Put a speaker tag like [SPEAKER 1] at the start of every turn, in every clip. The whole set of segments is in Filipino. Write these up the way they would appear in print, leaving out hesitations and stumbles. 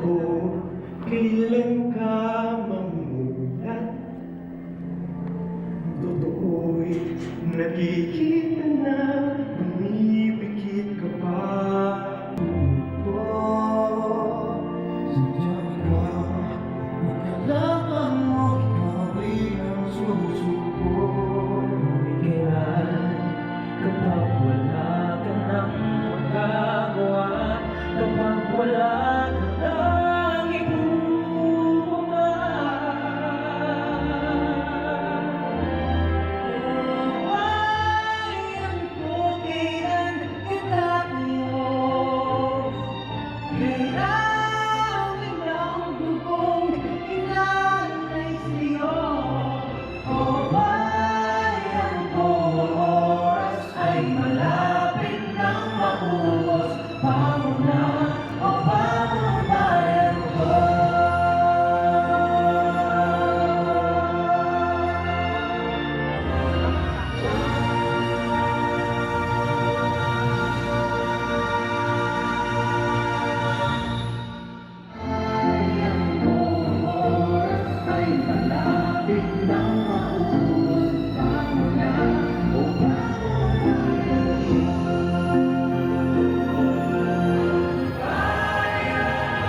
[SPEAKER 1] ko, kailan ka mamulat? Totoo'y nakikita na bumibigit ka pa. Sadya ka, makalaman mo ikaw ay ang susuko. Ngunit kailan kapag wala ka nang magagawa, kapag wala ka nang inuupa. Bayan ko, kailan kita niyos? Kailan biglang dugong inanay sa'yo? O bayan ko, oras ay malapit nang maubos. Bangon na, o bangon bayan ko. Bayan ko, oras ay malapit nang maubos. Bangon na, o bangon bayan ko.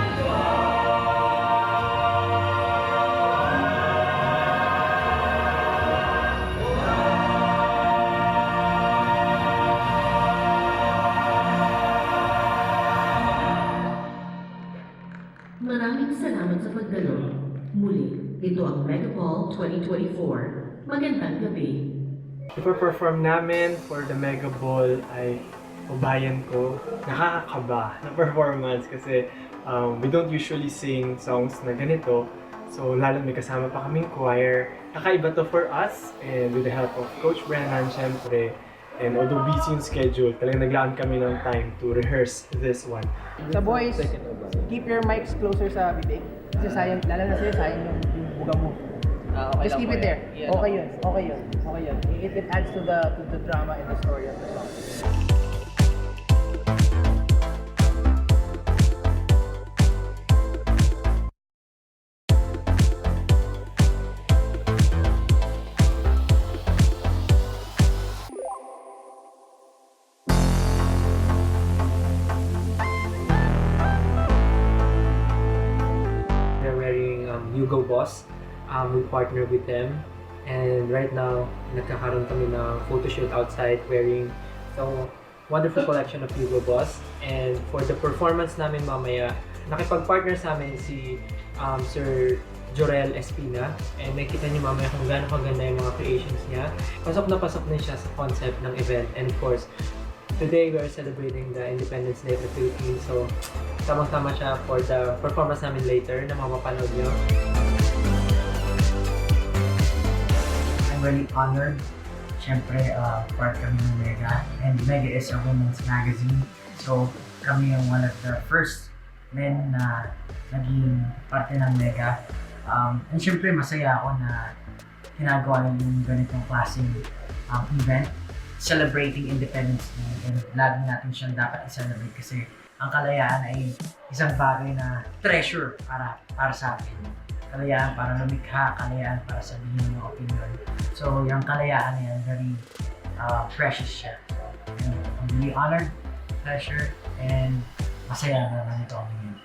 [SPEAKER 2] Maraming salamat sa pagdalo. Muli, ito ang Megaball 2024. Magandang gabi.
[SPEAKER 3] Ipa-perform namin for the Mega Ball ay Ubayan Ko. Nakakakaba na performance kasi we don't usually sing songs na ganito. So lalo may kasama pa kaming choir. Kakaiba to for us and with the help of Coach Brennan syempre. And although busy yung schedule, talagang naglaan kami ng time to rehearse this one.
[SPEAKER 4] Sa boys, keep your mics closer sa bibig. Kasi sayang, lalo na sa'yo, sayang yung buga mo.
[SPEAKER 5] Okay
[SPEAKER 4] Just
[SPEAKER 5] lang
[SPEAKER 4] keep
[SPEAKER 5] po
[SPEAKER 4] it there.
[SPEAKER 5] yan.
[SPEAKER 4] Okay yun. Okay yun. Okay yun. It adds to the drama and the story of the song.
[SPEAKER 6] They're wearing Hugo Boss. We partner with them. And right now, nagkakaroon kami ng photo shoot outside wearing so wonderful collection of Hugo Boss. And for the performance namin mamaya, nakipag-partner sa amin si Sir Jorel Espina. And nakikita niyo mamaya kung gaano kaganda yung mga creations niya. Pasok na din siya sa concept ng event. And of course, today we are celebrating the Independence Day of the Philippines. So, tamang-tama siya for the performance namin later na mapapanood niyo.
[SPEAKER 7] I'm really honored. Siyempre, part kami ng Mega. And Mega is a women's magazine. So, kami yung one of the first men na naging parte ng Mega. And siyempre, masaya ako na ginagawa yung ganitong klaseng event. Celebrating Independence Day. And lagi natin siyang dapat i-celebrate kasi ang kalayaan ay isang bagay na treasure para sa akin. Kalayaan para lumikha, kalayaan para sabihin yung opinion. So, yung kalayaan na yan, very precious siya. So, I'm really honored, pleasure, and masaya na nandito kami ngayon.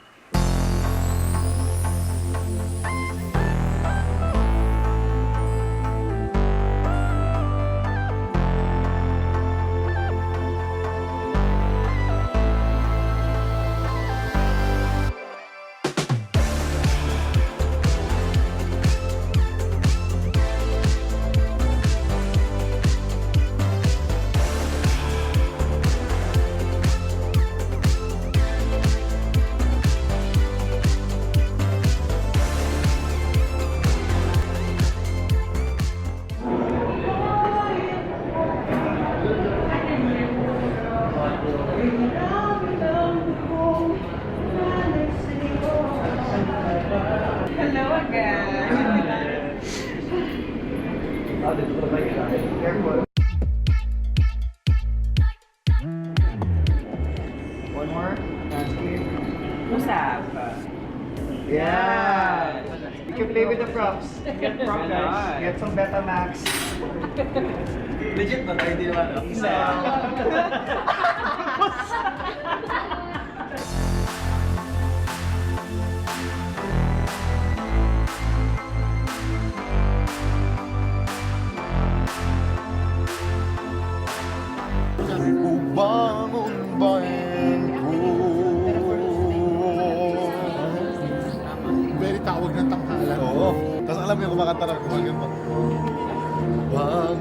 [SPEAKER 4] One more. Landscape.
[SPEAKER 5] Usap. Yeah! You can play with the props.
[SPEAKER 3] Get prop guys.
[SPEAKER 5] Get some Betamax.
[SPEAKER 1] Legit ba tayo? Hindi naman.
[SPEAKER 8] Bangon bayan ko. Very tawag ng tanghalan. Oo. Tapos alam niyo kumakanta na kumagan pa. Bangon